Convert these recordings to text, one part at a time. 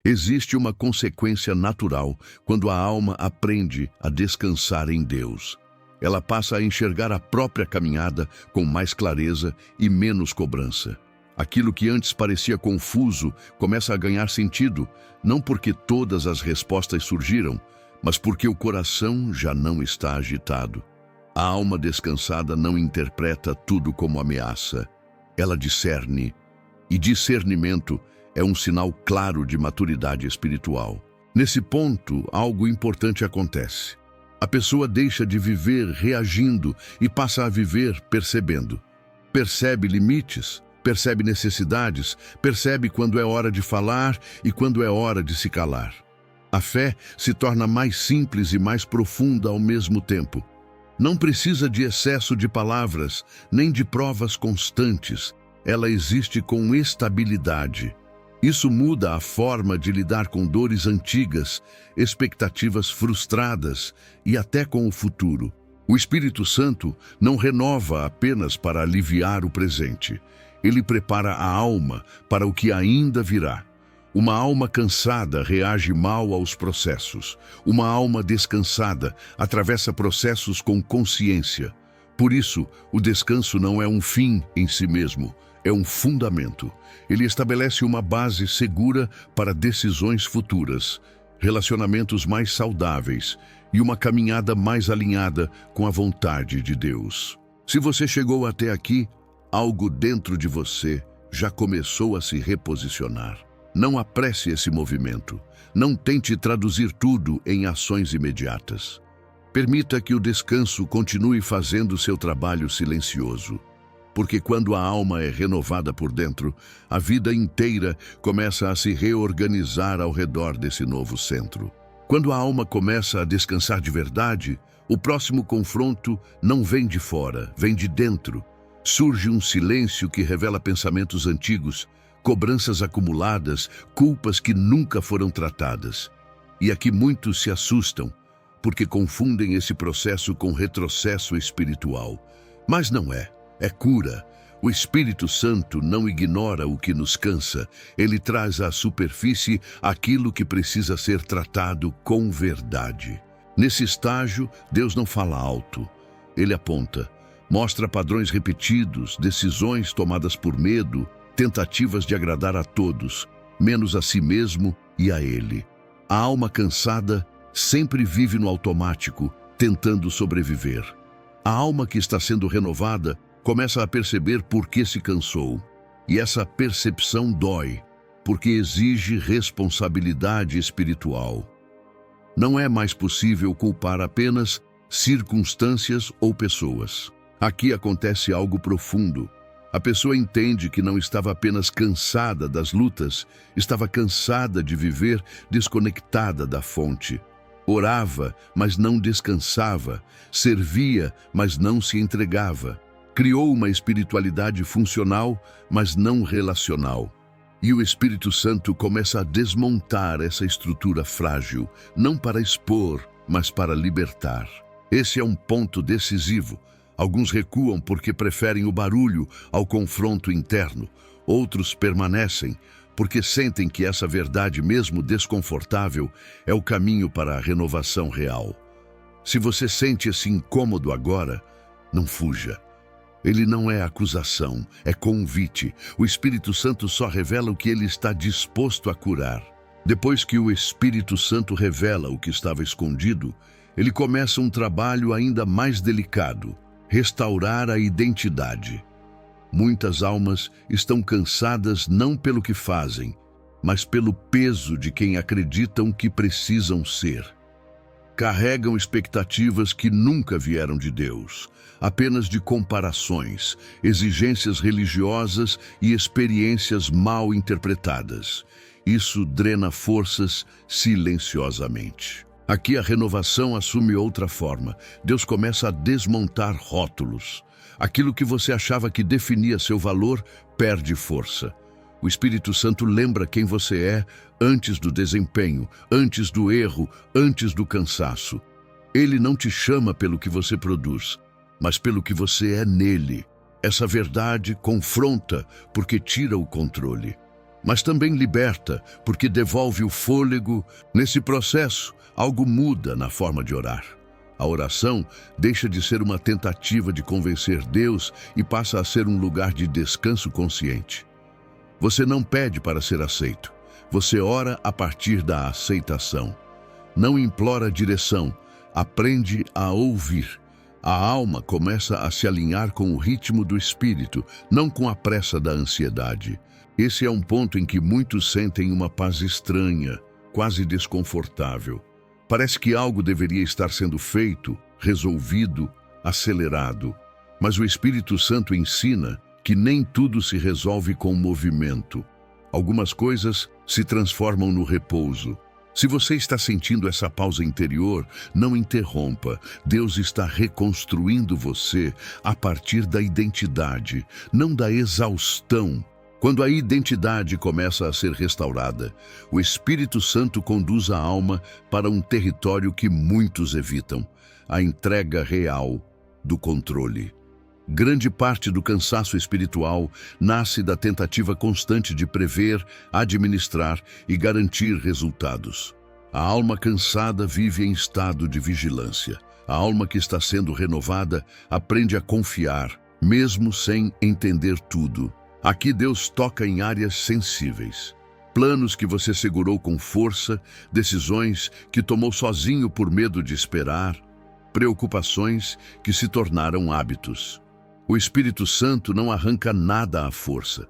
Existe uma consequência natural quando a alma aprende a descansar em Deus. Ela passa a enxergar a própria caminhada com mais clareza e menos cobrança. Aquilo que antes parecia confuso começa a ganhar sentido, não porque todas as respostas surgiram, mas porque o coração já não está agitado. A alma descansada não interpreta tudo como ameaça. Ela discerne, e discernimento é um sinal claro de maturidade espiritual. Nesse ponto, algo importante acontece. A pessoa deixa de viver reagindo e passa a viver percebendo. Percebe limites, percebe necessidades, percebe quando é hora de falar e quando é hora de se calar. A fé se torna mais simples e mais profunda ao mesmo tempo. Não precisa de excesso de palavras, nem de provas constantes. Ela existe com estabilidade. Isso muda a forma de lidar com dores antigas, expectativas frustradas e até com o futuro. O Espírito Santo não renova apenas para aliviar o presente. Ele prepara a alma para o que ainda virá. Uma alma cansada reage mal aos processos. Uma alma descansada atravessa processos com consciência. Por isso, o descanso não é um fim em si mesmo, é um fundamento. Ele estabelece uma base segura para decisões futuras, relacionamentos mais saudáveis e uma caminhada mais alinhada com a vontade de Deus. Se você chegou até aqui, algo dentro de você já começou a se reposicionar. Não apresse esse movimento. Não tente traduzir tudo em ações imediatas. Permita que o descanso continue fazendo seu trabalho silencioso. Porque quando a alma é renovada por dentro, a vida inteira começa a se reorganizar ao redor desse novo centro. Quando a alma começa a descansar de verdade, o próximo confronto não vem de fora, vem de dentro. Surge um silêncio que revela pensamentos antigos, cobranças acumuladas, culpas que nunca foram tratadas. E aqui muitos se assustam, porque confundem esse processo com retrocesso espiritual. Mas não é. É cura. O Espírito Santo não ignora o que nos cansa. Ele traz à superfície aquilo que precisa ser tratado com verdade. Nesse estágio, Deus não fala alto. Ele aponta. Mostra padrões repetidos, decisões tomadas por medo, tentativas de agradar a todos, menos a si mesmo e a Ele. A alma cansada sempre vive no automático, tentando sobreviver. A alma que está sendo renovada começa a perceber por que se cansou. E essa percepção dói, porque exige responsabilidade espiritual. Não é mais possível culpar apenas circunstâncias ou pessoas. Aqui acontece algo profundo. A pessoa entende que não estava apenas cansada das lutas, estava cansada de viver desconectada da fonte. Orava, mas não descansava. Servia, mas não se entregava. Criou uma espiritualidade funcional, mas não relacional. E o Espírito Santo começa a desmontar essa estrutura frágil, não para expor, mas para libertar. Esse é um ponto decisivo. Alguns recuam porque preferem o barulho ao confronto interno. Outros permanecem porque sentem que essa verdade, mesmo desconfortável, é o caminho para a renovação real. Se você sente esse incômodo agora, não fuja. Ele não é acusação, é convite. O Espírito Santo só revela o que ele está disposto a curar. Depois que o Espírito Santo revela o que estava escondido, ele começa um trabalho ainda mais delicado: restaurar a identidade. Muitas almas estão cansadas não pelo que fazem, mas pelo peso de quem acreditam que precisam ser. Carregam expectativas que nunca vieram de Deus, apenas de comparações, exigências religiosas e experiências mal interpretadas. Isso drena forças silenciosamente. Aqui a renovação assume outra forma. Deus começa a desmontar rótulos. Aquilo que você achava que definia seu valor perde força. O Espírito Santo lembra quem você é antes do desempenho, antes do erro, antes do cansaço. Ele não te chama pelo que você produz, mas pelo que você é nele. Essa verdade confronta porque tira o controle. mas também liberta, porque devolve o fôlego. Nesse processo, algo muda na forma de orar. A oração deixa de ser uma tentativa de convencer Deus e passa a ser um lugar de descanso consciente. Você não pede para ser aceito. Você ora a partir da aceitação. Não implora direção, aprende a ouvir. A alma começa a se alinhar com o ritmo do espírito, não com a pressa da ansiedade. Esse é um ponto em que muitos sentem uma paz estranha, quase desconfortável. Parece que algo deveria estar sendo feito, resolvido, acelerado. Mas o Espírito Santo ensina que nem tudo se resolve com movimento. Algumas coisas se transformam no repouso. Se você está sentindo essa pausa interior, não interrompa. Deus está reconstruindo você a partir da identidade, não da exaustão. Quando a identidade começa a ser restaurada, o Espírito Santo conduz a alma para um território que muitos evitam, a entrega real do controle. Grande parte do cansaço espiritual nasce da tentativa constante de prever, administrar e garantir resultados. A alma cansada vive em estado de vigilância. A alma que está sendo renovada aprende a confiar, mesmo sem entender tudo. Aqui Deus toca em áreas sensíveis. Planos que você segurou com força, decisões que tomou sozinho por medo de esperar, preocupações que se tornaram hábitos. O Espírito Santo não arranca nada à força.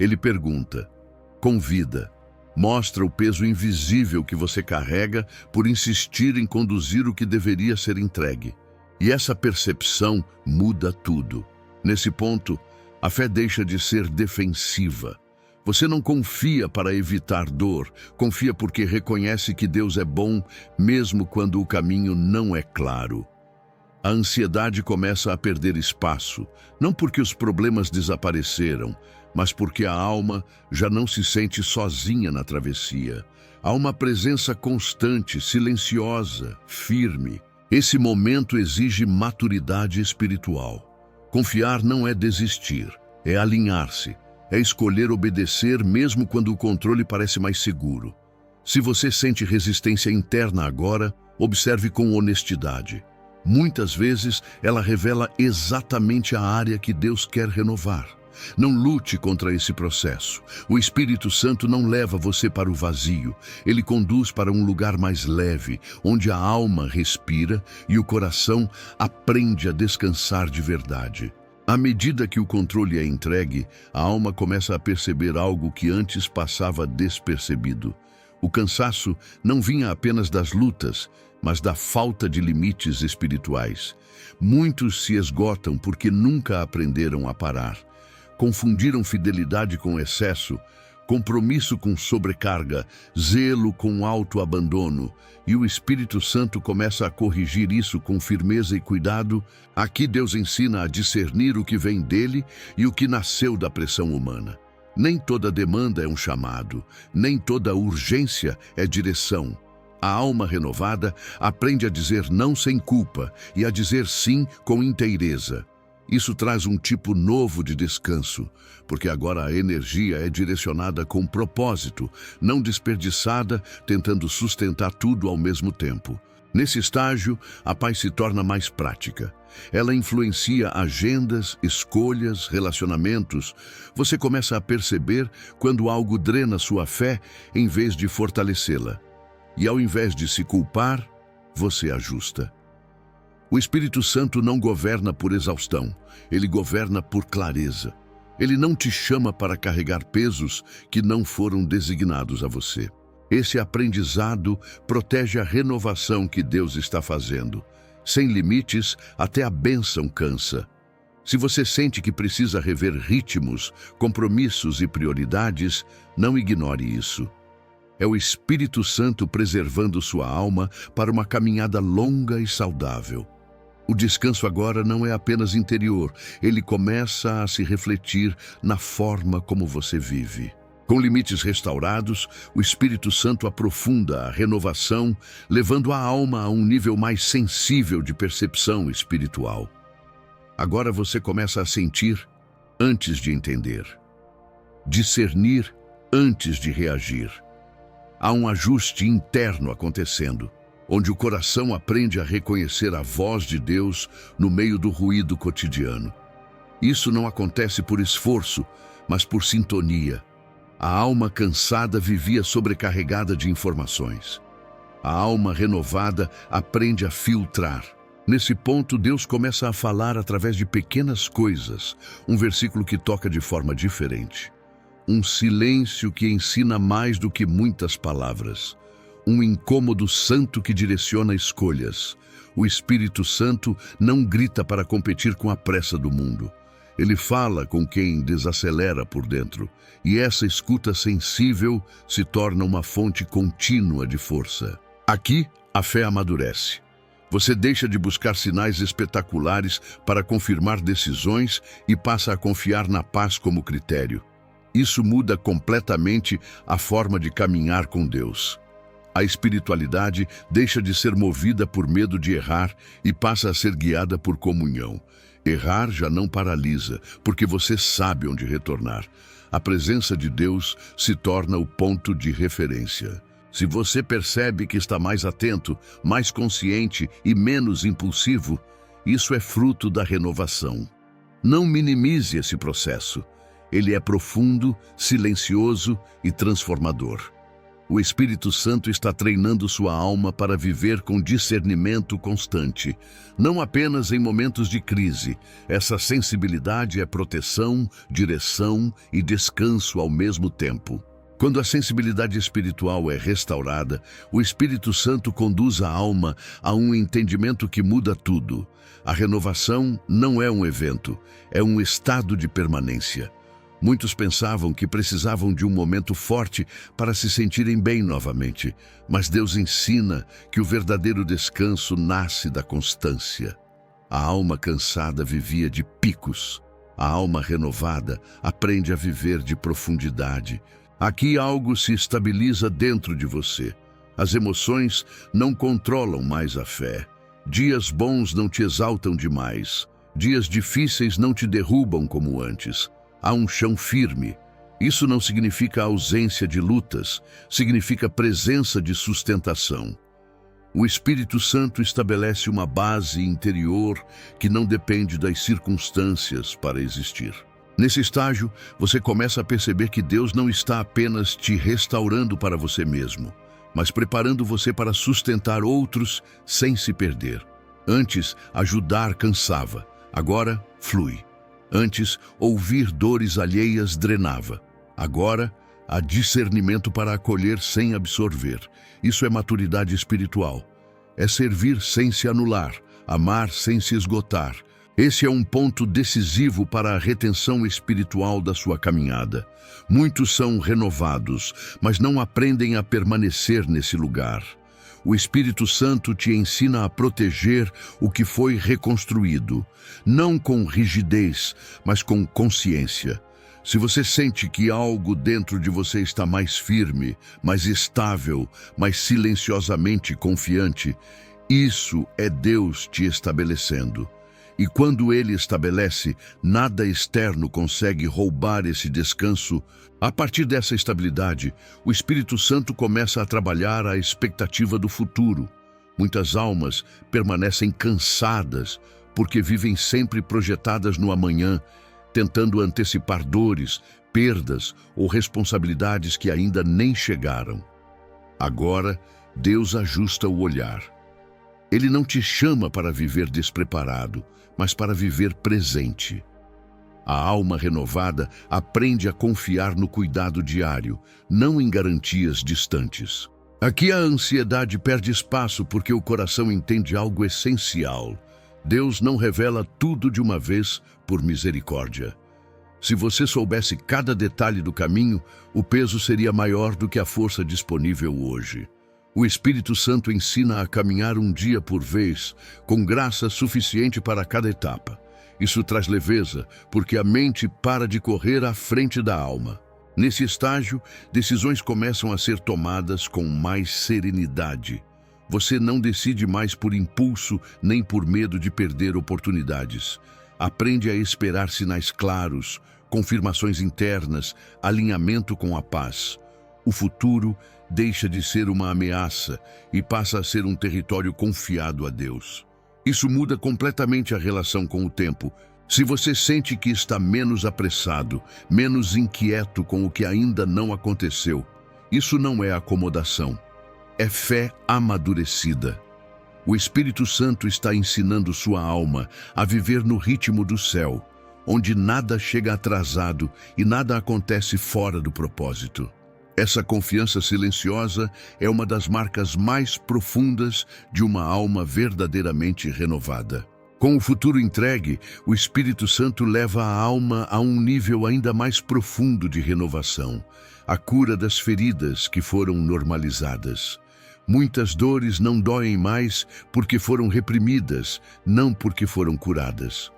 Ele pergunta, convida, mostra o peso invisível que você carrega por insistir em conduzir o que deveria ser entregue. E essa percepção muda tudo. Nesse ponto, a fé deixa de ser defensiva. Você não confia para evitar dor, confia porque reconhece que Deus é bom, mesmo quando o caminho não é claro. A ansiedade começa a perder espaço, não porque os problemas desapareceram, mas porque a alma já não se sente sozinha na travessia. Há uma presença constante, silenciosa, firme. Esse momento exige maturidade espiritual. Confiar não é desistir, é alinhar-se, é escolher obedecer mesmo quando o controle parece mais seguro. Se você sente resistência interna agora, observe com honestidade. Muitas vezes ela revela exatamente a área que Deus quer renovar. Não lute contra esse processo. O Espírito Santo não leva você para o vazio. Ele conduz para um lugar mais leve, onde a alma respira e o coração aprende a descansar de verdade. À medida que o controle é entregue, a alma começa a perceber algo que antes passava despercebido. O cansaço não vinha apenas das lutas, mas da falta de limites espirituais. Muitos se esgotam porque nunca aprenderam a parar. Confundiram fidelidade com excesso, compromisso com sobrecarga, zelo com autoabandono, e o Espírito Santo começa a corrigir isso com firmeza e cuidado. Aqui Deus ensina a discernir o que vem dele e o que nasceu da pressão humana. Nem toda demanda é um chamado, nem toda urgência é direção. A alma renovada aprende a dizer não sem culpa e a dizer sim com inteireza. Isso traz um tipo novo de descanso, porque agora a energia é direcionada com propósito, não desperdiçada, tentando sustentar tudo ao mesmo tempo. Nesse estágio, a paz se torna mais prática. Ela influencia agendas, escolhas, relacionamentos. Você começa a perceber quando algo drena sua fé em vez de fortalecê-la. E ao invés de se culpar, você ajusta. O Espírito Santo não governa por exaustão, ele governa por clareza. Ele não te chama para carregar pesos que não foram designados a você. Esse aprendizado protege a renovação que Deus está fazendo. Sem limites, até a bênção cansa. Se você sente que precisa rever ritmos, compromissos e prioridades, não ignore isso. É o Espírito Santo preservando sua alma para uma caminhada longa e saudável. O descanso agora não é apenas interior, ele começa a se refletir na forma como você vive. Com limites restaurados, o Espírito Santo aprofunda a renovação, levando a alma a um nível mais sensível de percepção espiritual. Agora você começa a sentir antes de entender, discernir antes de reagir. Há um ajuste interno acontecendo, onde o coração aprende a reconhecer a voz de Deus no meio do ruído cotidiano. Isso não acontece por esforço, mas por sintonia. A alma cansada vivia sobrecarregada de informações. A alma renovada aprende a filtrar. Nesse ponto, Deus começa a falar através de pequenas coisas, um versículo que toca de forma diferente. Um silêncio que ensina mais do que muitas palavras. Um incômodo santo que direciona escolhas. O Espírito Santo não grita para competir com a pressa do mundo. Ele fala com quem desacelera por dentro, e essa escuta sensível se torna uma fonte contínua de força. Aqui, a fé amadurece. Você deixa de buscar sinais espetaculares para confirmar decisões e passa a confiar na paz como critério. Isso muda completamente a forma de caminhar com Deus. A espiritualidade deixa de ser movida por medo de errar e passa a ser guiada por comunhão. Errar já não paralisa, porque você sabe onde retornar. A presença de Deus se torna o ponto de referência. Se você percebe que está mais atento, mais consciente e menos impulsivo, isso é fruto da renovação. Não minimize esse processo. Ele é profundo, silencioso e transformador. O Espírito Santo está treinando sua alma para viver com discernimento constante, não apenas em momentos de crise. Essa sensibilidade é proteção, direção e descanso ao mesmo tempo. Quando a sensibilidade espiritual é restaurada, o Espírito Santo conduz a alma a um entendimento que muda tudo. A renovação não é um evento, é um estado de permanência. Muitos pensavam que precisavam de um momento forte para se sentirem bem novamente, mas Deus ensina que o verdadeiro descanso nasce da constância. A alma cansada vivia de picos. A alma renovada aprende a viver de profundidade. Aqui algo se estabiliza dentro de você. As emoções não controlam mais a fé. Dias bons não te exaltam demais. Dias difíceis não te derrubam como antes. Há um chão firme. Isso não significa ausência de lutas, significa presença de sustentação. O Espírito Santo estabelece uma base interior que não depende das circunstâncias para existir. Nesse estágio, você começa a perceber que Deus não está apenas te restaurando para você mesmo, mas preparando você para sustentar outros sem se perder. Antes, ajudar cansava, agora flui. Antes, ouvir dores alheias drenava. Agora, há discernimento para acolher sem absorver. Isso é maturidade espiritual. É servir sem se anular, amar sem se esgotar. Esse é um ponto decisivo para a retenção espiritual da sua caminhada. Muitos são renovados, mas não aprendem a permanecer nesse lugar. O Espírito Santo te ensina a proteger o que foi reconstruído, não com rigidez, mas com consciência. Se você sente que algo dentro de você está mais firme, mais estável, mais silenciosamente confiante, isso é Deus te estabelecendo. E quando Ele estabelece, nada externo consegue roubar esse descanso. A partir dessa estabilidade, o Espírito Santo começa a trabalhar a expectativa do futuro. Muitas almas permanecem cansadas porque vivem sempre projetadas no amanhã, tentando antecipar dores, perdas ou responsabilidades que ainda nem chegaram. Agora, Deus ajusta o olhar. Ele não te chama para viver despreparado, mas para viver presente. A alma renovada aprende a confiar no cuidado diário, não em garantias distantes. Aqui a ansiedade perde espaço porque o coração entende algo essencial. Deus não revela tudo de uma vez por misericórdia. Se você soubesse cada detalhe do caminho, o peso seria maior do que a força disponível hoje. O Espírito Santo ensina a caminhar um dia por vez, com graça suficiente para cada etapa. Isso traz leveza, porque a mente para de correr à frente da alma. Nesse estágio, decisões começam a ser tomadas com mais serenidade. Você não decide mais por impulso, nem por medo de perder oportunidades. Aprende a esperar sinais claros, confirmações internas, alinhamento com a paz. O futuro deixa de ser uma ameaça e passa a ser um território confiado a Deus. Isso muda completamente a relação com o tempo. Se você sente que está menos apressado, menos inquieto com o que ainda não aconteceu, isso não é acomodação, é fé amadurecida. O Espírito Santo está ensinando sua alma a viver no ritmo do céu, onde nada chega atrasado e nada acontece fora do propósito. Essa confiança silenciosa é uma das marcas mais profundas de uma alma verdadeiramente renovada. Com o futuro entregue, o Espírito Santo leva a alma a um nível ainda mais profundo de renovação, a cura das feridas que foram normalizadas. Muitas dores não doem mais porque foram reprimidas, não porque foram curadas.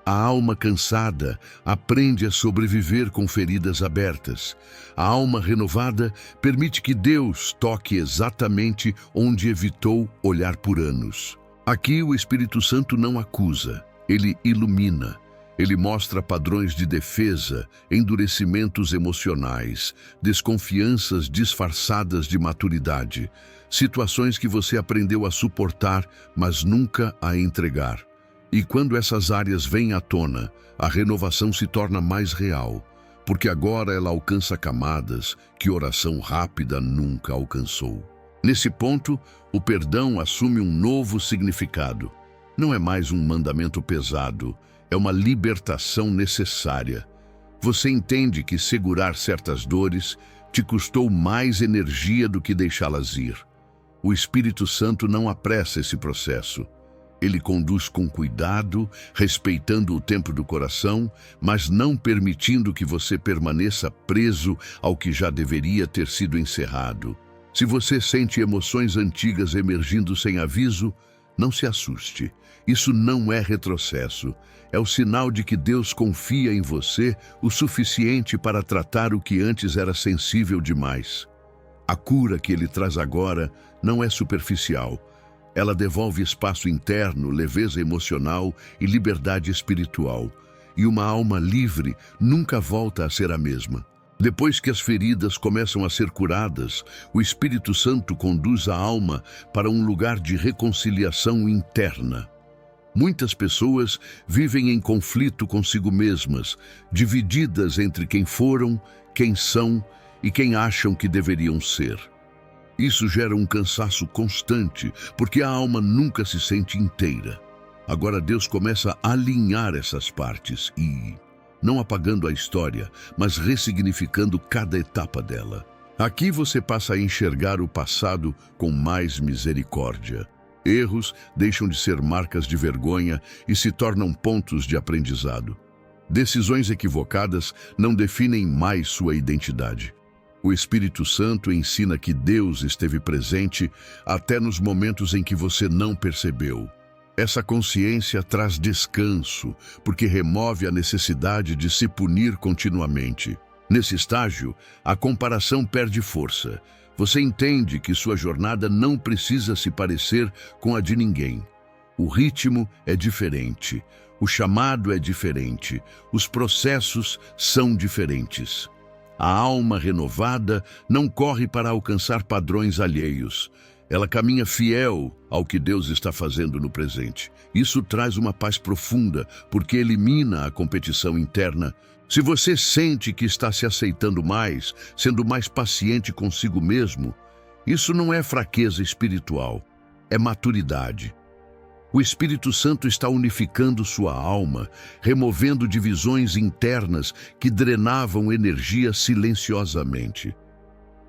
A alma cansada aprende a sobreviver com feridas abertas. A alma renovada permite que Deus toque exatamente onde evitou olhar por anos. Aqui o Espírito Santo não acusa, ele ilumina. Ele mostra padrões de defesa, endurecimentos emocionais, desconfianças disfarçadas de maturidade, situações que você aprendeu a suportar, mas nunca a entregar. E quando essas áreas vêm à tona, a renovação se torna mais real, porque agora ela alcança camadas que oração rápida nunca alcançou. Nesse ponto, o perdão assume um novo significado. Não é mais um mandamento pesado, é uma libertação necessária. Você entende que segurar certas dores te custou mais energia do que deixá-las ir. O Espírito Santo não apressa esse processo. Ele conduz com cuidado, respeitando o tempo do coração, mas não permitindo que você permaneça preso ao que já deveria ter sido encerrado. Se você sente emoções antigas emergindo sem aviso, não se assuste. Isso não é retrocesso. É o sinal de que Deus confia em você o suficiente para tratar o que antes era sensível demais. A cura que Ele traz agora não é superficial. Ela devolve espaço interno, leveza emocional e liberdade espiritual. E uma alma livre nunca volta a ser a mesma. Depois que as feridas começam a ser curadas, o Espírito Santo conduz a alma para um lugar de reconciliação interna. Muitas pessoas vivem em conflito consigo mesmas, divididas entre quem foram, quem são e quem acham que deveriam ser. Isso gera um cansaço constante, porque a alma nunca se sente inteira. Agora Deus começa a alinhar essas partes e, não apagando a história, mas ressignificando cada etapa dela. Aqui você passa a enxergar o passado com mais misericórdia. Erros deixam de ser marcas de vergonha e se tornam pontos de aprendizado. Decisões equivocadas não definem mais sua identidade. O Espírito Santo ensina que Deus esteve presente até nos momentos em que você não percebeu. Essa consciência traz descanso, porque remove a necessidade de se punir continuamente. Nesse estágio, a comparação perde força. Você entende que sua jornada não precisa se parecer com a de ninguém. O ritmo é diferente, o chamado é diferente, os processos são diferentes. A alma renovada não corre para alcançar padrões alheios. Ela caminha fiel ao que Deus está fazendo no presente. Isso traz uma paz profunda, porque elimina a competição interna. Se você sente que está se aceitando mais, sendo mais paciente consigo mesmo, isso não é fraqueza espiritual, é maturidade. O Espírito Santo está unificando sua alma, removendo divisões internas que drenavam energia silenciosamente.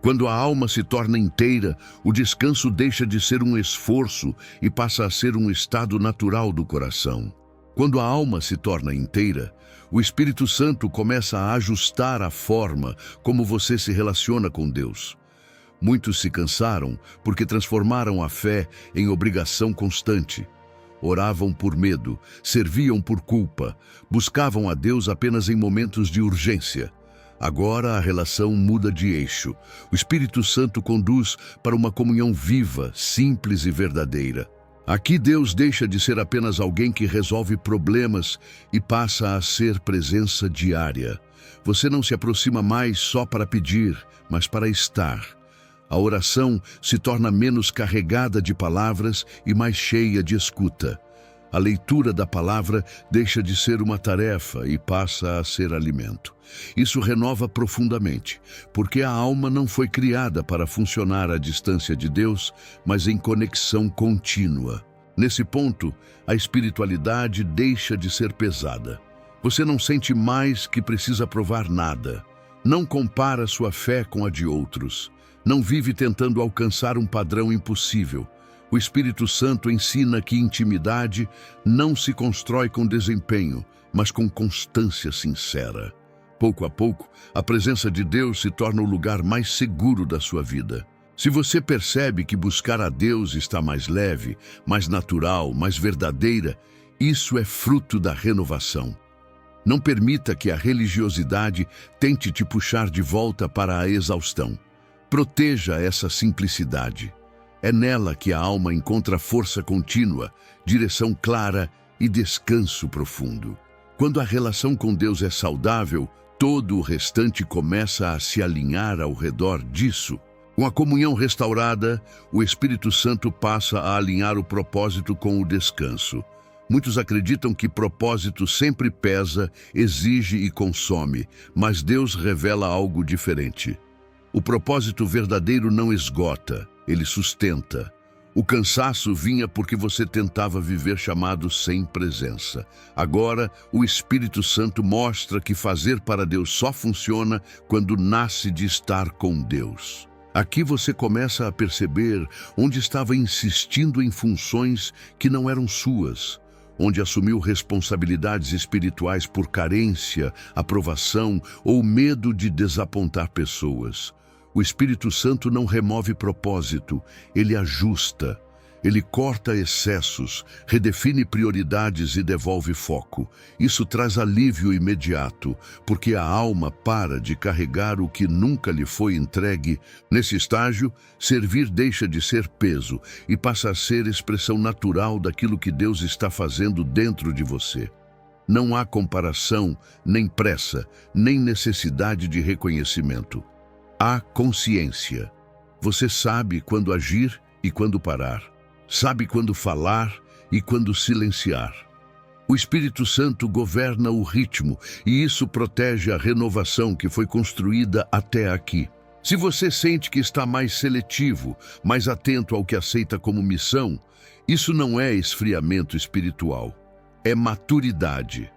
Quando a alma se torna inteira, o descanso deixa de ser um esforço e passa a ser um estado natural do coração. Quando a alma se torna inteira, o Espírito Santo começa a ajustar a forma como você se relaciona com Deus. Muitos se cansaram porque transformaram a fé em obrigação constante. Oravam por medo, serviam por culpa, buscavam a Deus apenas em momentos de urgência. Agora a relação muda de eixo. O Espírito Santo conduz para uma comunhão viva, simples e verdadeira. Aqui Deus deixa de ser apenas alguém que resolve problemas e passa a ser presença diária. Você não se aproxima mais só para pedir, mas para estar. A oração se torna menos carregada de palavras e mais cheia de escuta. A leitura da palavra deixa de ser uma tarefa e passa a ser alimento. Isso renova profundamente, porque a alma não foi criada para funcionar à distância de Deus, mas em conexão contínua. Nesse ponto, a espiritualidade deixa de ser pesada. Você não sente mais que precisa provar nada. Não compara sua fé com a de outros. Não vive tentando alcançar um padrão impossível. O Espírito Santo ensina que intimidade não se constrói com desempenho, mas com constância sincera. Pouco a pouco, a presença de Deus se torna o lugar mais seguro da sua vida. Se você percebe que buscar a Deus está mais leve, mais natural, mais verdadeira, isso é fruto da renovação. Não permita que a religiosidade tente te puxar de volta para a exaustão. Proteja essa simplicidade. É nela que a alma encontra força contínua, direção clara e descanso profundo. Quando a relação com Deus é saudável, todo o restante começa a se alinhar ao redor disso. Com a comunhão restaurada, o Espírito Santo passa a alinhar o propósito com o descanso. Muitos acreditam que propósito sempre pesa, exige e consome, mas Deus revela algo diferente. O propósito verdadeiro não esgota, ele sustenta. O cansaço vinha porque você tentava viver chamado sem presença. Agora, o Espírito Santo mostra que fazer para Deus só funciona quando nasce de estar com Deus. Aqui você começa a perceber onde estava insistindo em funções que não eram suas, onde assumiu responsabilidades espirituais por carência, aprovação ou medo de desapontar pessoas. O Espírito Santo não remove propósito, ele ajusta. Ele corta excessos, redefine prioridades e devolve foco. Isso traz alívio imediato, porque a alma para de carregar o que nunca lhe foi entregue. Nesse estágio, servir deixa de ser peso e passa a ser expressão natural daquilo que Deus está fazendo dentro de você. Não há comparação, nem pressa, nem necessidade de reconhecimento. Há consciência. Você sabe quando agir e quando parar. Sabe quando falar e quando silenciar. O Espírito Santo governa o ritmo e isso protege a renovação que foi construída até aqui. Se você sente que está mais seletivo, mais atento ao que aceita como missão, isso não é esfriamento espiritual, é maturidade.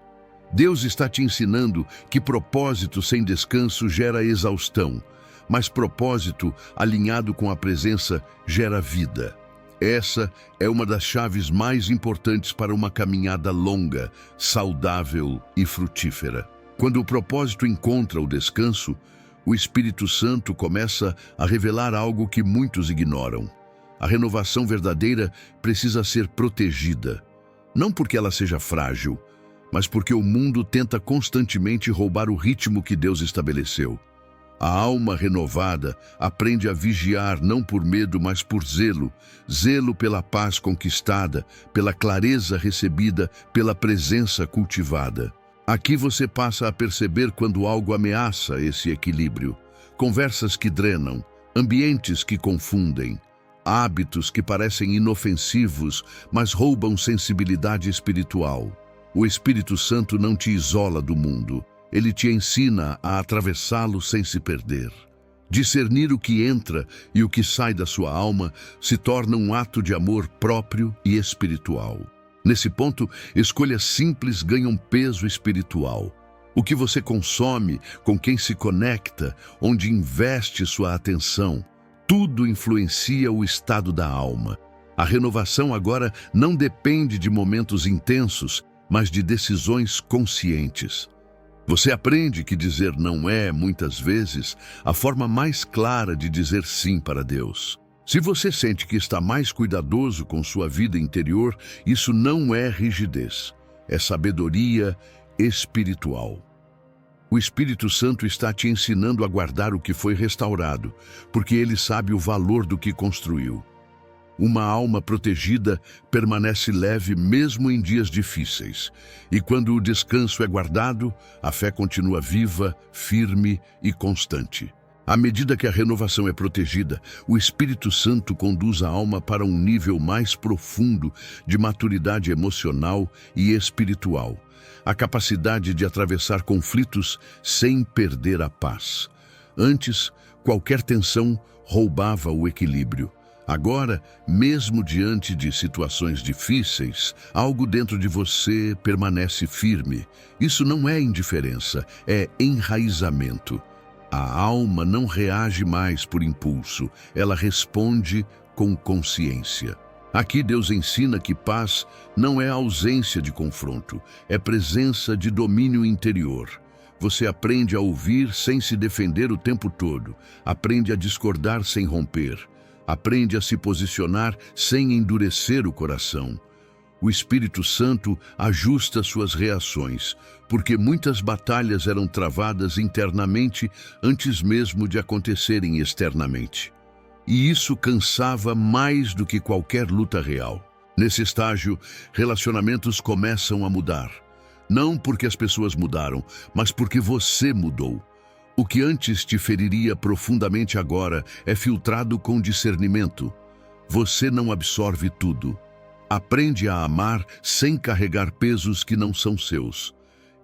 Deus está te ensinando que propósito sem descanso gera exaustão, mas propósito alinhado com a presença gera vida. Essa é uma das chaves mais importantes para uma caminhada longa, saudável e frutífera. Quando o propósito encontra o descanso, o Espírito Santo começa a revelar algo que muitos ignoram. A renovação verdadeira precisa ser protegida, não porque ela seja frágil, mas porque o mundo tenta constantemente roubar o ritmo que Deus estabeleceu. A alma renovada aprende a vigiar não por medo, mas por zelo. Zelo pela paz conquistada, pela clareza recebida, pela presença cultivada. Aqui você passa a perceber quando algo ameaça esse equilíbrio. Conversas que drenam, ambientes que confundem, hábitos que parecem inofensivos, mas roubam sensibilidade espiritual. O Espírito Santo não te isola do mundo. Ele te ensina a atravessá-lo sem se perder. Discernir o que entra e o que sai da sua alma se torna um ato de amor próprio e espiritual. Nesse ponto, escolhas simples ganham peso espiritual. O que você consome, com quem se conecta, onde investe sua atenção, tudo influencia o estado da alma. A renovação agora não depende de momentos intensos, mas de decisões conscientes. Você aprende que dizer não é, muitas vezes, a forma mais clara de dizer sim para Deus. Se você sente que está mais cuidadoso com sua vida interior, isso não é rigidez, é sabedoria espiritual. O Espírito Santo está te ensinando a guardar o que foi restaurado, porque ele sabe o valor do que construiu. Uma alma protegida permanece leve mesmo em dias difíceis. E quando o descanso é guardado, a fé continua viva, firme e constante. À medida que a renovação é protegida, o Espírito Santo conduz a alma para um nível mais profundo de maturidade emocional e espiritual. A capacidade de atravessar conflitos sem perder a paz. Antes, qualquer tensão roubava o equilíbrio. Agora, mesmo diante de situações difíceis, algo dentro de você permanece firme. Isso não é indiferença, é enraizamento. A alma não reage mais por impulso, ela responde com consciência. Aqui Deus ensina que paz não é ausência de confronto, é presença de domínio interior. Você aprende a ouvir sem se defender o tempo todo, aprende a discordar sem romper, aprende a se posicionar sem endurecer o coração. O Espírito Santo ajusta suas reações, porque muitas batalhas eram travadas internamente antes mesmo de acontecerem externamente. E isso cansava mais do que qualquer luta real. Nesse estágio, relacionamentos começam a mudar. Não porque as pessoas mudaram, mas porque você mudou. O que antes te feriria profundamente agora é filtrado com discernimento. Você não absorve tudo. Aprende a amar sem carregar pesos que não são seus.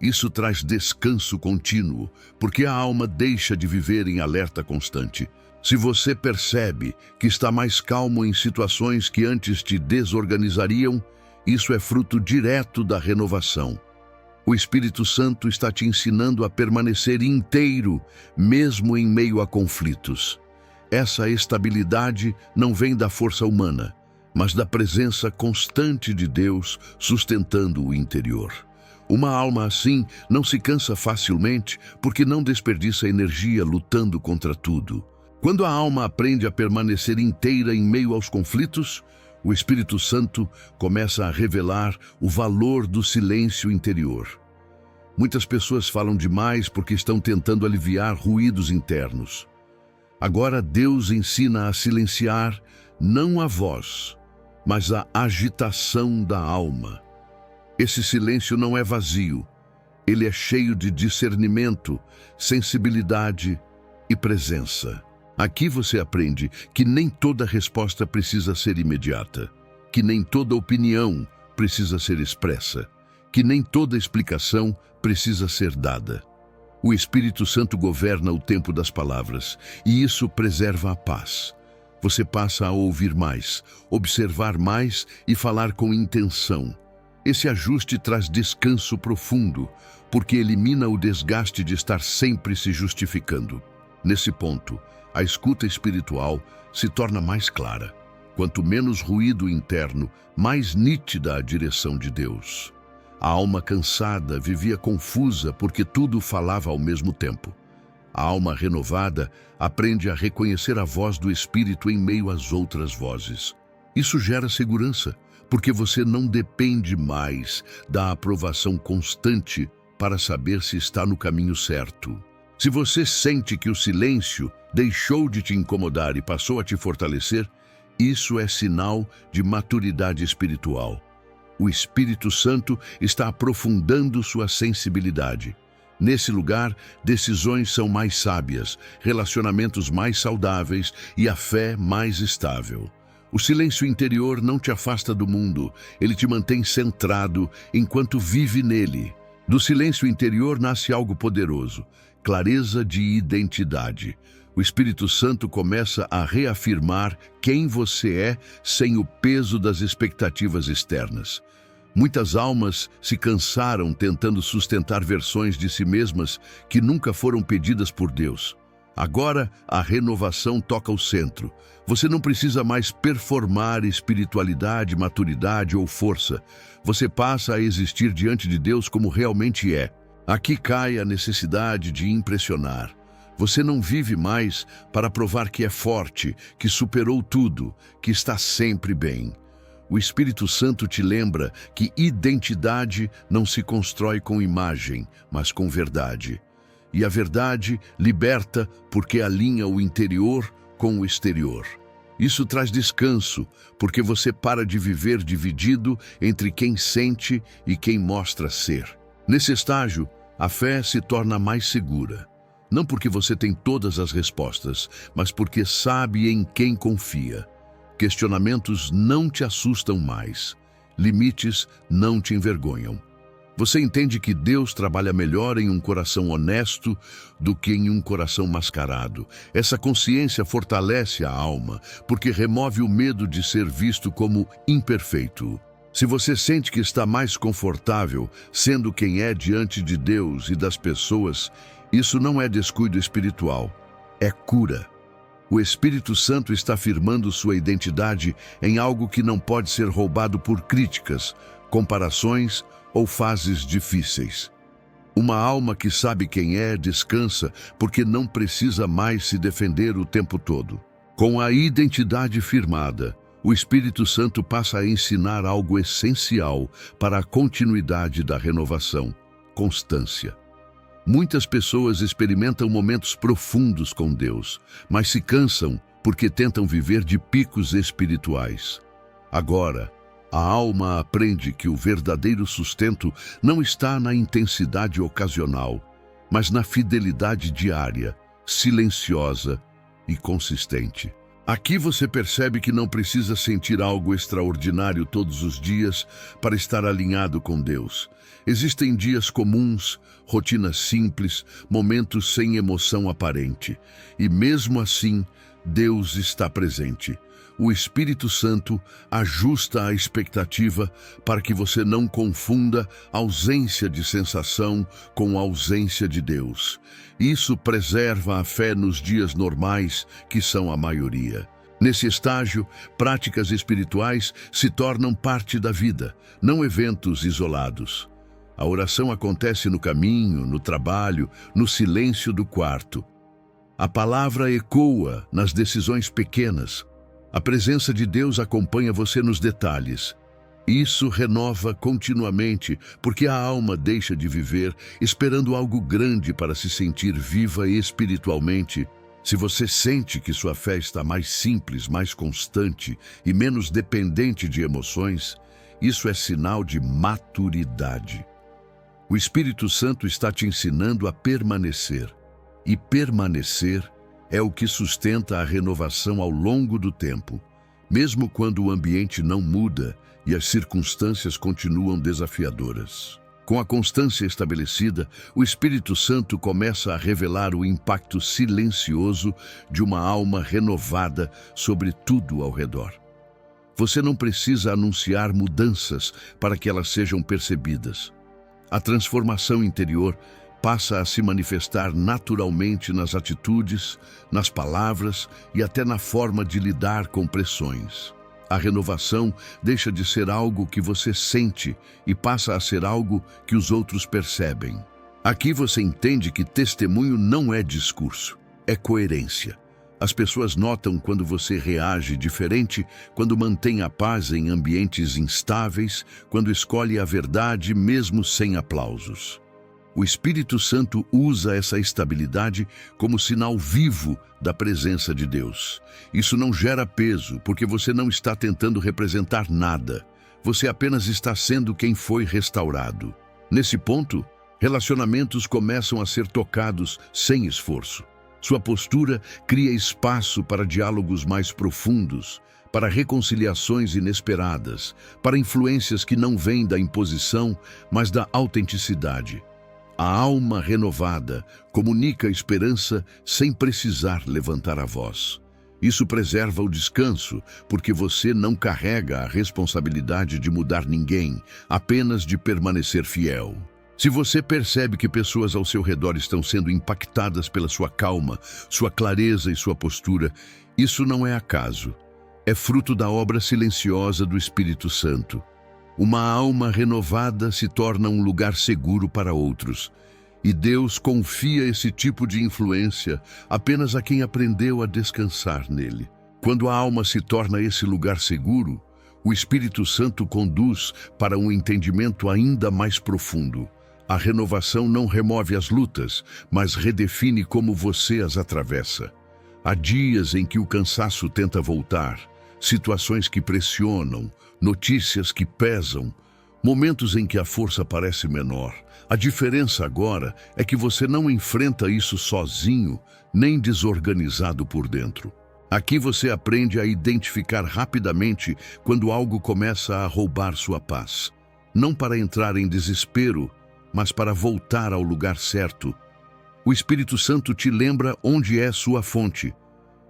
Isso traz descanso contínuo, porque a alma deixa de viver em alerta constante. Se você percebe que está mais calmo em situações que antes te desorganizariam, isso é fruto direto da renovação. O Espírito Santo está te ensinando a permanecer inteiro, mesmo em meio a conflitos. Essa estabilidade não vem da força humana, mas da presença constante de Deus sustentando o interior. Uma alma assim não se cansa facilmente porque não desperdiça energia lutando contra tudo. Quando a alma aprende a permanecer inteira em meio aos conflitos, o Espírito Santo começa a revelar o valor do silêncio interior. Muitas pessoas falam demais porque estão tentando aliviar ruídos internos. Agora Deus ensina a silenciar não a voz, mas a agitação da alma. Esse silêncio não é vazio, ele é cheio de discernimento, sensibilidade e presença. Aqui você aprende que nem toda resposta precisa ser imediata, que nem toda opinião precisa ser expressa, que nem toda explicação precisa ser dada. O Espírito Santo governa o tempo das palavras, e isso preserva a paz. Você passa a ouvir mais, observar mais e falar com intenção. Esse ajuste traz descanso profundo, porque elimina o desgaste de estar sempre se justificando. Nesse ponto, a escuta espiritual se torna mais clara. Quanto menos ruído interno, mais nítida a direção de Deus. A alma cansada vivia confusa porque tudo falava ao mesmo tempo. A alma renovada aprende a reconhecer a voz do Espírito em meio às outras vozes. Isso gera segurança, porque você não depende mais da aprovação constante para saber se está no caminho certo. Se você sente que o silêncio deixou de te incomodar e passou a te fortalecer, isso é sinal de maturidade espiritual. O Espírito Santo está aprofundando sua sensibilidade. Nesse lugar, decisões são mais sábias, relacionamentos mais saudáveis e a fé mais estável. O silêncio interior não te afasta do mundo, ele te mantém centrado enquanto vive nele. Do silêncio interior nasce algo poderoso, clareza de identidade. O Espírito Santo começa a reafirmar quem você é sem o peso das expectativas externas. Muitas almas se cansaram tentando sustentar versões de si mesmas que nunca foram pedidas por Deus. Agora, a renovação toca o centro. Você não precisa mais performar espiritualidade, maturidade ou força. Você passa a existir diante de Deus como realmente é. Aqui cai a necessidade de impressionar. Você não vive mais para provar que é forte, que superou tudo, que está sempre bem. O Espírito Santo te lembra que identidade não se constrói com imagem, mas com verdade. E a verdade liberta porque alinha o interior com o exterior. Isso traz descanso, porque você para de viver dividido entre quem sente e quem mostra ser. Nesse estágio, a fé se torna mais segura. Não porque você tem todas as respostas, mas porque sabe em quem confia. Questionamentos não te assustam mais. Limites não te envergonham. Você entende que Deus trabalha melhor em um coração honesto do que em um coração mascarado. Essa consciência fortalece a alma, porque remove o medo de ser visto como imperfeito. Se você sente que está mais confortável sendo quem é diante de Deus e das pessoas, isso não é descuido espiritual, é cura. O Espírito Santo está firmando sua identidade em algo que não pode ser roubado por críticas, comparações ou fases difíceis. Uma alma que sabe quem é, descansa, porque não precisa mais se defender o tempo todo. Com a identidade firmada, o Espírito Santo passa a ensinar algo essencial para a continuidade da renovação: constância. Muitas pessoas experimentam momentos profundos com Deus, mas se cansam porque tentam viver de picos espirituais. Agora, a alma aprende que o verdadeiro sustento não está na intensidade ocasional, mas na fidelidade diária, silenciosa e consistente. Aqui você percebe que não precisa sentir algo extraordinário todos os dias para estar alinhado com Deus. Existem dias comuns, rotinas simples, momentos sem emoção aparente. E mesmo assim, Deus está presente. O Espírito Santo ajusta a expectativa para que você não confunda ausência de sensação com ausência de Deus. Isso preserva a fé nos dias normais, que são a maioria. Nesse estágio, práticas espirituais se tornam parte da vida, não eventos isolados. A oração acontece no caminho, no trabalho, no silêncio do quarto. A palavra ecoa nas decisões pequenas. A presença de Deus acompanha você nos detalhes. Isso renova continuamente, porque a alma deixa de viver esperando algo grande para se sentir viva espiritualmente. Se você sente que sua fé está mais simples, mais constante e menos dependente de emoções, isso é sinal de maturidade. O Espírito Santo está te ensinando a permanecer. E permanecer é o que sustenta a renovação ao longo do tempo, mesmo quando o ambiente não muda e as circunstâncias continuam desafiadoras. Com a constância estabelecida, o Espírito Santo começa a revelar o impacto silencioso de uma alma renovada sobre tudo ao redor. Você não precisa anunciar mudanças para que elas sejam percebidas. A transformação interior passa a se manifestar naturalmente nas atitudes, nas palavras e até na forma de lidar com pressões. A renovação deixa de ser algo que você sente e passa a ser algo que os outros percebem. Aqui você entende que testemunho não é discurso, é coerência. As pessoas notam quando você reage diferente, quando mantém a paz em ambientes instáveis, quando escolhe a verdade mesmo sem aplausos. O Espírito Santo usa essa estabilidade como sinal vivo da presença de Deus. Isso não gera peso, porque você não está tentando representar nada. Você apenas está sendo quem foi restaurado. Nesse ponto, relacionamentos começam a ser tocados sem esforço. Sua postura cria espaço para diálogos mais profundos, para reconciliações inesperadas, para influências que não vêm da imposição, mas da autenticidade. A alma renovada comunica esperança sem precisar levantar a voz. Isso preserva o descanso, porque você não carrega a responsabilidade de mudar ninguém, apenas de permanecer fiel. Se você percebe que pessoas ao seu redor estão sendo impactadas pela sua calma, sua clareza e sua postura, isso não é acaso. É fruto da obra silenciosa do Espírito Santo. Uma alma renovada se torna um lugar seguro para outros. E Deus confia esse tipo de influência apenas a quem aprendeu a descansar nele. Quando a alma se torna esse lugar seguro, o Espírito Santo conduz para um entendimento ainda mais profundo. A renovação não remove as lutas, mas redefine como você as atravessa. Há dias em que o cansaço tenta voltar, situações que pressionam, notícias que pesam, momentos em que a força parece menor. A diferença agora é que você não enfrenta isso sozinho, nem desorganizado por dentro. Aqui você aprende a identificar rapidamente quando algo começa a roubar sua paz. Não para entrar em desespero, mas para voltar ao lugar certo. O Espírito Santo te lembra onde é sua fonte.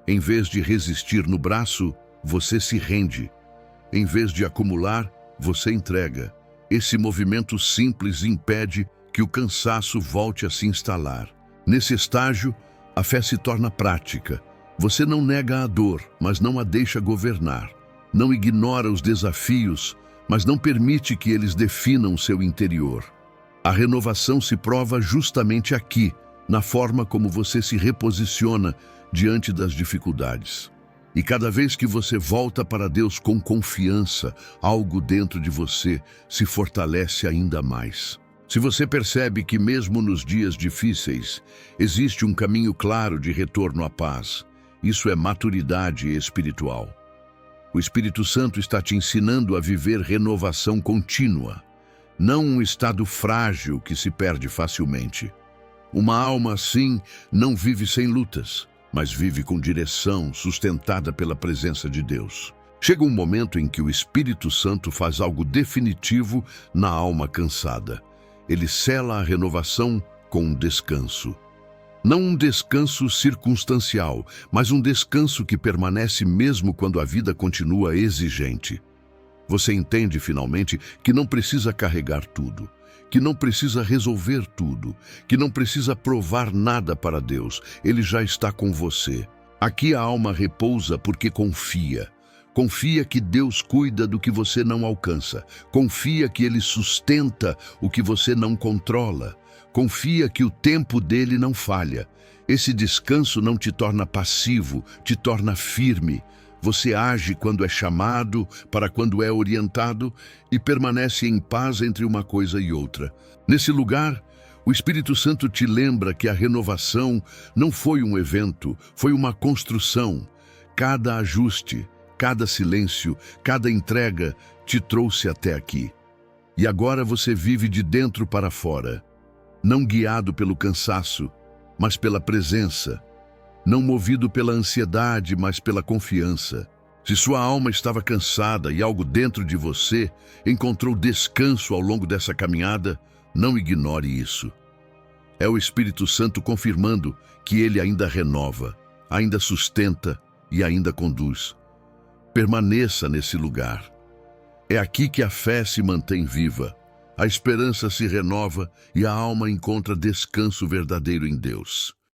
Em vez de resistir no braço, você se rende. Em vez de acumular, você entrega. Esse movimento simples impede que o cansaço volte a se instalar. Nesse estágio, a fé se torna prática. Você não nega a dor, mas não a deixa governar. Não ignora os desafios, mas não permite que eles definam seu interior. A renovação se prova justamente aqui, na forma como você se reposiciona diante das dificuldades. E cada vez que você volta para Deus com confiança, algo dentro de você se fortalece ainda mais. Se você percebe que mesmo nos dias difíceis, existe um caminho claro de retorno à paz, isso é maturidade espiritual. O Espírito Santo está te ensinando a viver renovação contínua, não um estado frágil que se perde facilmente. Uma alma assim não vive sem lutas, mas vive com direção, sustentada pela presença de Deus. Chega um momento em que o Espírito Santo faz algo definitivo na alma cansada. Ele sela a renovação com um descanso. Não um descanso circunstancial, mas um descanso que permanece mesmo quando a vida continua exigente. Você entende finalmente que não precisa carregar tudo, que não precisa resolver tudo, que não precisa provar nada para Deus. Ele já está com você. Aqui a alma repousa porque confia. Confia que Deus cuida do que você não alcança. Confia que Ele sustenta o que você não controla. Confia que o tempo dele não falha. Esse descanso não te torna passivo, te torna firme. Você age quando é chamado, para quando é orientado e permanece em paz entre uma coisa e outra. Nesse lugar, o Espírito Santo te lembra que a renovação não foi um evento, foi uma construção. Cada ajuste, cada silêncio, cada entrega te trouxe até aqui. E agora você vive de dentro para fora. Não guiado pelo cansaço, mas pela presença. Não movido pela ansiedade, mas pela confiança. Se sua alma estava cansada e algo dentro de você encontrou descanso ao longo dessa caminhada, não ignore isso. É o Espírito Santo confirmando que ele ainda renova, ainda sustenta e ainda conduz. Permaneça nesse lugar. É aqui que a fé se mantém viva. A esperança se renova e a alma encontra descanso verdadeiro em Deus.